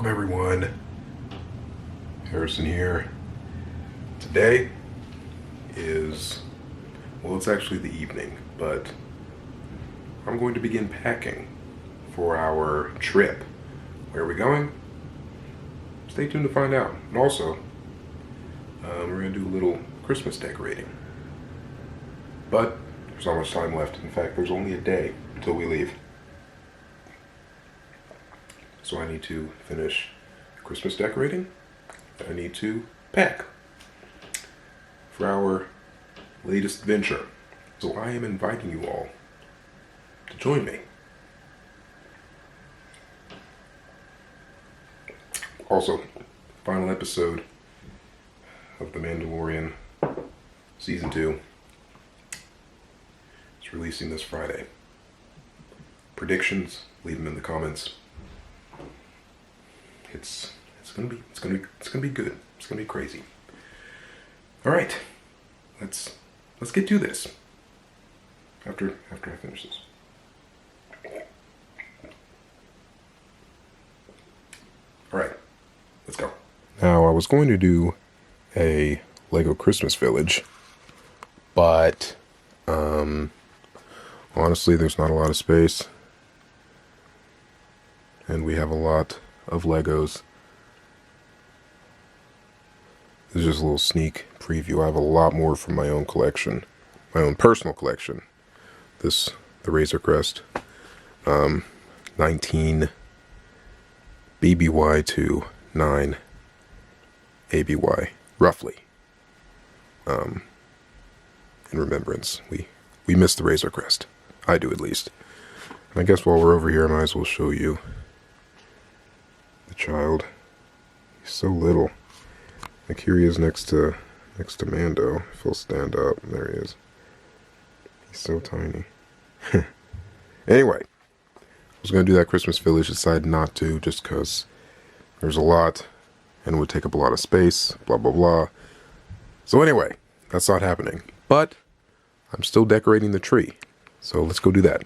Welcome everyone. Harrison here. Today is, well, it's actually the evening, but I'm going to begin packing for our trip. Where are we going? Stay tuned to find out. And also, we're going to do a little Christmas decorating. But there's not much time left. In fact, there's only a day until we leave. So I need to finish Christmas decorating. I need to pack for our latest venture. So I am inviting you all to join me. Also, final episode of The Mandalorian Season 2 is releasing this Friday. Predictions, leave them in the comments. It's gonna be good. It's gonna be crazy. All right, let's get to this. After I finish this. All right, let's go. Now I was going to do a Lego Christmas Village, but honestly, there's not a lot of space, and we have a lot of Legos. This is just a little sneak preview. I have a lot more from my own collection, my own personal collection. The Razor Crest, 19 BBY to 9 ABY, roughly. In remembrance, we missed the Razor Crest. I do, at least. And I guess while we're over here, I might as well show you the child. He's so little. Like, here he is next to Mando. If he'll stand up, there he is. He's so tiny. Anyway, I was going to do that Christmas Village, decided not to, just because there's a lot, and it would take up a lot of space, blah, blah, blah. So anyway, that's not happening. But I'm still decorating the tree, so let's go do that.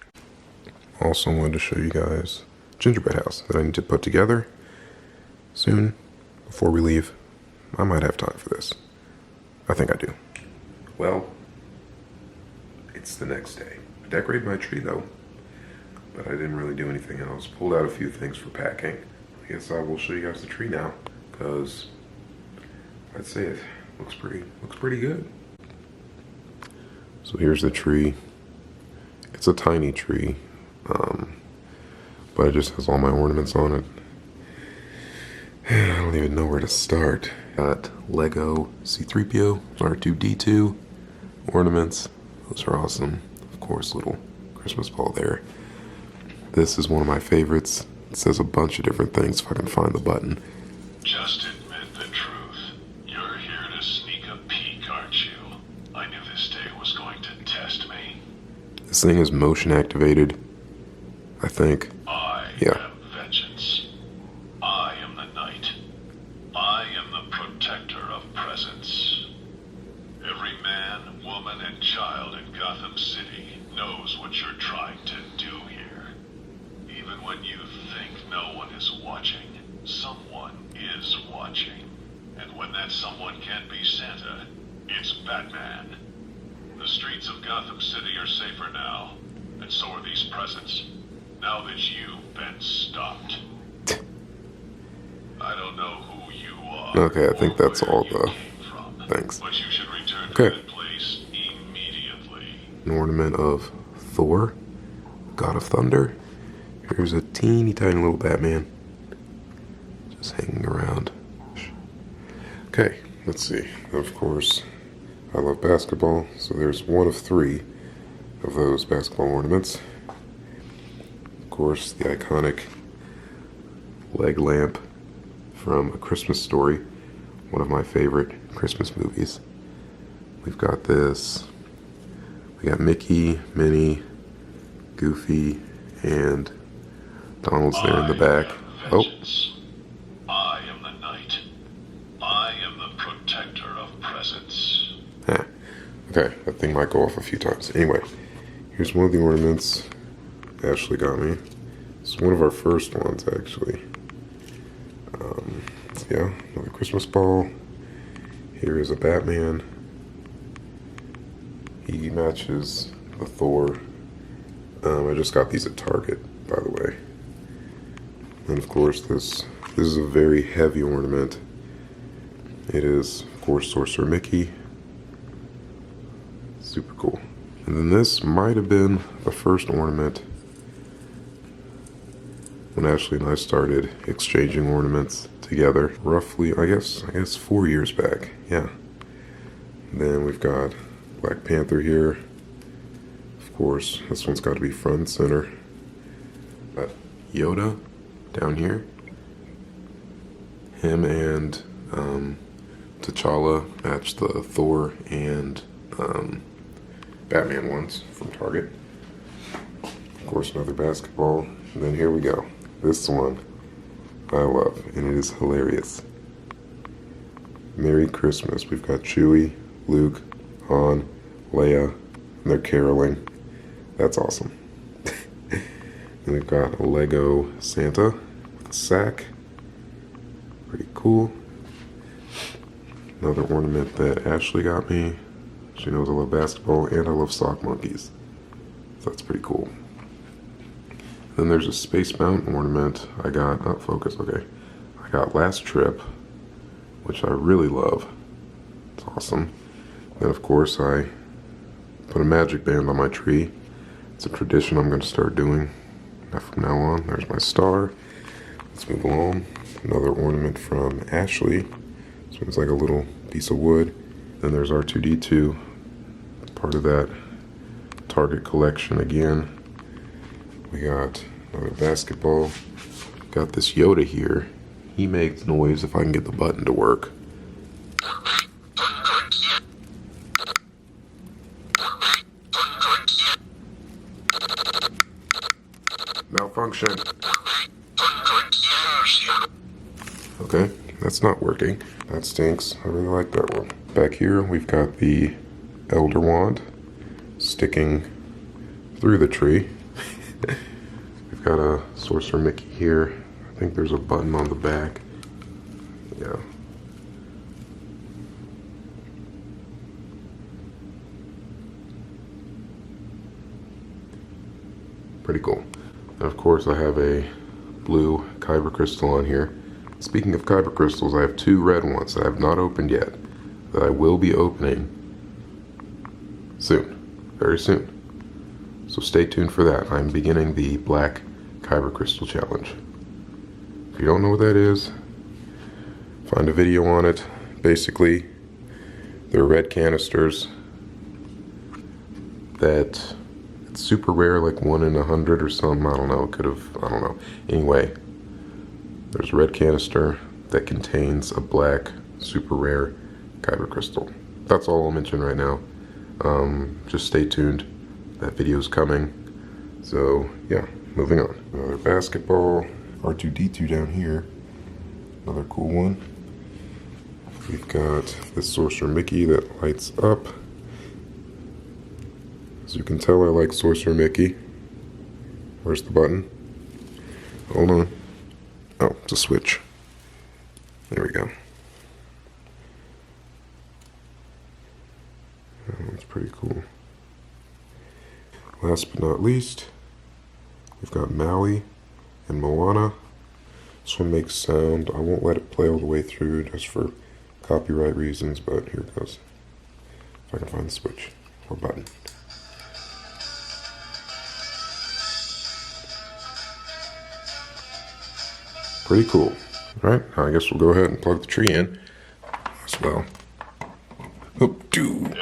Also wanted to show you guys gingerbread house that I need to put together soon before we leave. I might have time for this. I think I do. Well, it's the next day. I decorated my tree though, but I didn't really do anything else. Pulled out a few things for packing. I guess I will show you guys the tree now, because I'd say it looks pretty good. So here's the tree. It's a tiny tree, but it just has all my ornaments on it. I don't even know where to start. Got Lego C-3PO, R2-D2 ornaments. Those are awesome. Of course, little Christmas ball there. This is one of my favorites. It says a bunch of different things if I can find the button. Just admit the truth. You're here to sneak a peek, aren't you? I knew this day was going to test me. This thing is motion activated, I think. I am vengeance. I am the knight. I am the protector of presents. Every man, woman, and child in Gotham City knows what you're trying to do here. Even when you think no one is watching, someone is watching. And when that someone can't be Santa, it's Batman. The streets of Gotham City are safer now, and so are these presents, now that you've been stopped. I don't know who you are. Okay, I think that's all the things. But you should return Okay. to that place immediately. An ornament of Thor, God of Thunder. Here's a teeny tiny little Batman just hanging around. Okay, let's see. Of course, I love basketball, so there's one of 3 of those basketball ornaments. Of course, the iconic leg lamp from A Christmas Story, one of my favorite Christmas movies. We've got this. We got Mickey, Minnie, Goofy, and Donald's there in the back. Oh. I am the knight. I am the protector of presents. Okay, that thing might go off a few times. Anyway, here's one of the ornaments Ashley got me. It's one of our first ones, actually. yeah, another Christmas ball. Here is a Batman. He matches the Thor. I just got these at Target, by the way. And of course, this is a very heavy ornament. It is, of course, Sorcerer Mickey. Super cool. And then this might have been the first ornament when Ashley and I started exchanging ornaments together. Roughly, I guess 4 years back. Yeah. And then we've got Black Panther here. Of course, this one's got to be front and center. Yoda down here. Him and T'Challa match the Thor and Batman ones from Target. Of course, another basketball. And then here we go. This one I love, and it is hilarious. Merry Christmas. We've got Chewie, Luke, Han, Leia, and they're caroling. That's awesome. And we've got a Lego Santa with a sack. Pretty cool. Another ornament that Ashley got me. She knows I love basketball and I love sock monkeys. So that's pretty cool. Then there's a Space Mountain ornament I got. Oh, focus, okay. I got last trip, which I really love. It's awesome. Then, of course, I put a magic band on my tree. It's a tradition I'm going to start doing from now on. There's my star. Let's move along. Another ornament from Ashley. This one's like a little piece of wood. Then there's R2-D2, part of that Target collection again. We got another basketball. Got this Yoda here. He makes noise if I can get the button to work. Malfunction. Okay, that's not working. That stinks. I really like that one. Back here, we've got the Elder Wand sticking through the tree. We've got a Sorcerer Mickey here. I think there's a button on the back. Yeah. Pretty cool. And of course, I have a blue Kyber crystal on here. Speaking of Kyber crystals, I have 2 red ones that I have not opened yet that I will be opening soon, very soon. So stay tuned for that. I'm beginning the Black Kyber Crystal Challenge. If you don't know what that is, find a video on it. Basically, they're red canisters that it's super rare, like 1 in 100 or something. I don't know. I don't know. Anyway, there's a red canister that contains a black, super rare Kyber crystal. That's all I'll mention right now. Just stay tuned. That video's coming. So yeah, moving on. Another basketball. R2-D2 down here. Another cool one. We've got this Sorcerer Mickey that lights up. As you can tell, I like Sorcerer Mickey. Where's the button? Hold on. Oh, it's a switch. There we go. That's pretty cool. Last but not least, we've got Maui and Moana. This one makes sound. I won't let it play all the way through just for copyright reasons, but here it goes. If I can find the switch or button. Pretty cool. Alright, I guess we'll go ahead and plug the tree in as well. Oop, dude.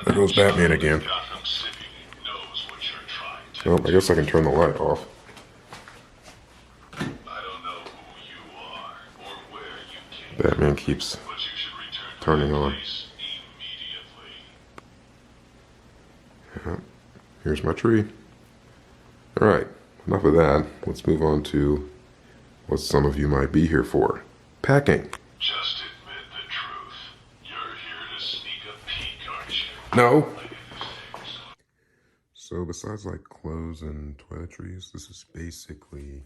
There goes Batman again. Well, I guess I can turn the light off. Batman keeps turning on. Yeah, here's my tree. Alright, enough of that. Let's move on to what some of you might be here for. Packing. Just admit the truth. You're here to sneak a peek, aren't you? No. So besides like clothes and toiletries, this is basically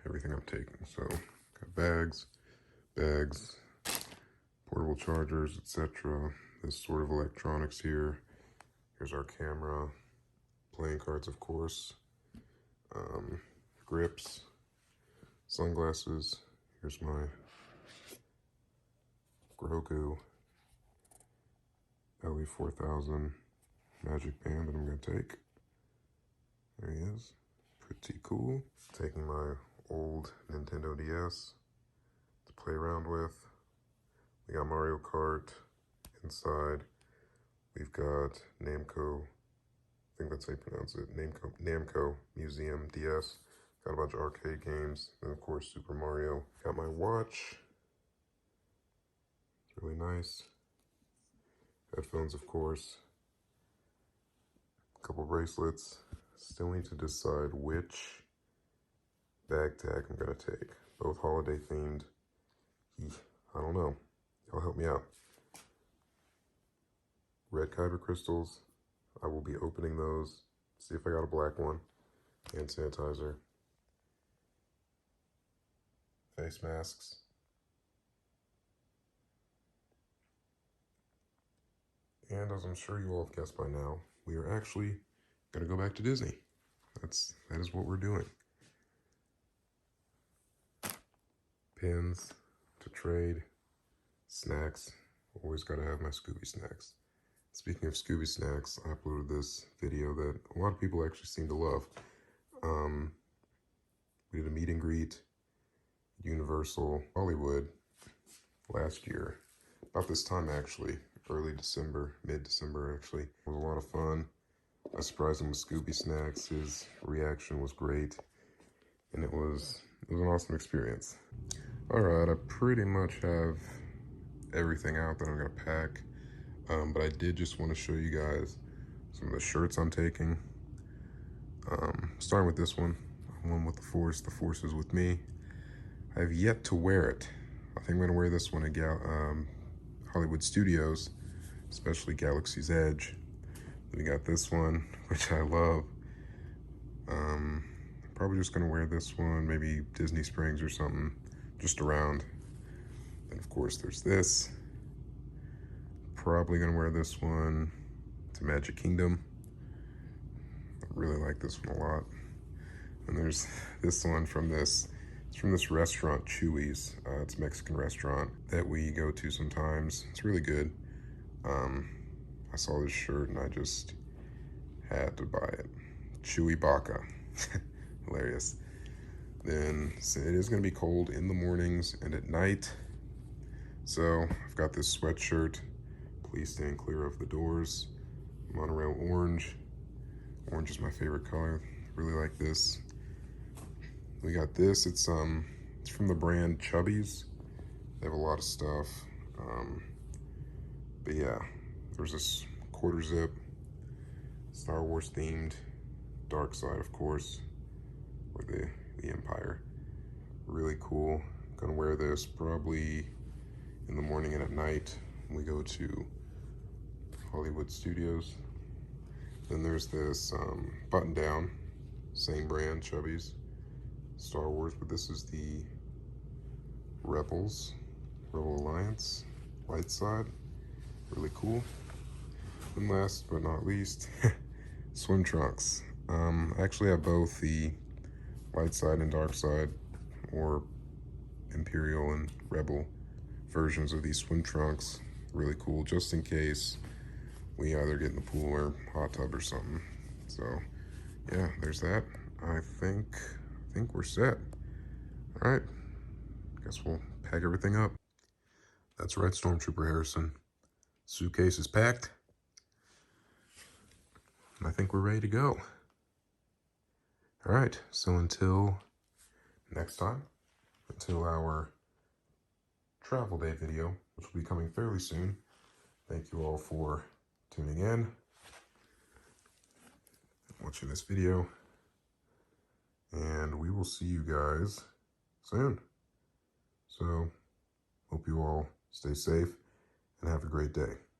everything I'm taking. So Got bags, portable chargers, etc. This sort of electronics here. Here's our camera, playing cards, of course, grips, sunglasses. Here's my Grogu LE4000 magic band that I'm going to take. There he is. Pretty cool. Taking my old Nintendo DS to play around with. We got Mario Kart inside. We've got Namco, I think that's how you pronounce it, Namco Museum DS. Got a bunch of arcade games, and of course Super Mario. Got my watch. It's really nice. Headphones, of course. A couple bracelets. Still need to decide which bag tag I'm gonna take. Both holiday themed. I don't know. Y'all help me out. Red kyber crystals. I will be opening those. See if I got a black one. Hand sanitizer. Face masks. And as I'm sure you all have guessed by now, we are actually gonna go back to Disney. That is what we're doing. Pins to trade, snacks. Always gotta have my Scooby snacks. Speaking of Scooby snacks, I uploaded this video that a lot of people actually seem to love. We did a meet and greet at Universal Hollywood last year. About this time actually, early December, mid-December actually. It was a lot of fun. I surprised him with Scooby snacks. His reaction was great, and it was an awesome experience. All right, I pretty much have everything out that I'm gonna pack, but I did just want to show you guys some of the shirts I'm taking. Starting with this one with the Force. The Force is with me. I have yet to wear it. I think I'm gonna wear this one at Hollywood Studios, especially Galaxy's Edge. We got this one, which I love. Probably just gonna wear this one, maybe Disney Springs or something, just around. And of course there's this. Probably gonna wear this one to Magic Kingdom. I really like this one a lot. And there's this one from this. It's from this restaurant, Chewy's. It's a Mexican restaurant that we go to sometimes. It's really good. I saw this shirt and I just had to buy it. Chewy Baca. Hilarious. Then so it is going to be cold in the mornings and at night. So I've got this sweatshirt. Please stand clear of the doors. Monorail orange. Orange is my favorite color. Really like this. We got this. It's from the brand Chubby's. They have a lot of stuff. But yeah, there's this quarter zip, Star Wars themed, dark side, of course, or the Empire. Really cool. Gonna wear this probably in the morning and at night when we go to Hollywood Studios. Then there's this button down, same brand, Chubby's, Star Wars, but this is the Rebel Alliance light side. Really cool. And last but not least, swim trunks. I actually have both the light side and dark side, or Imperial and Rebel versions of these swim trunks. Really cool, just in case we either get in the pool or hot tub or something. So yeah, there's that. I think we're set. All right, guess we'll pack everything up. That's right, Stormtrooper Harrison. Suitcase is packed. And I think we're ready to go. All right, so until next time, until our travel day video, which will be coming fairly soon, thank you all for tuning in, watching this video, and we will see you guys soon. So, hope you all stay safe and have a great day.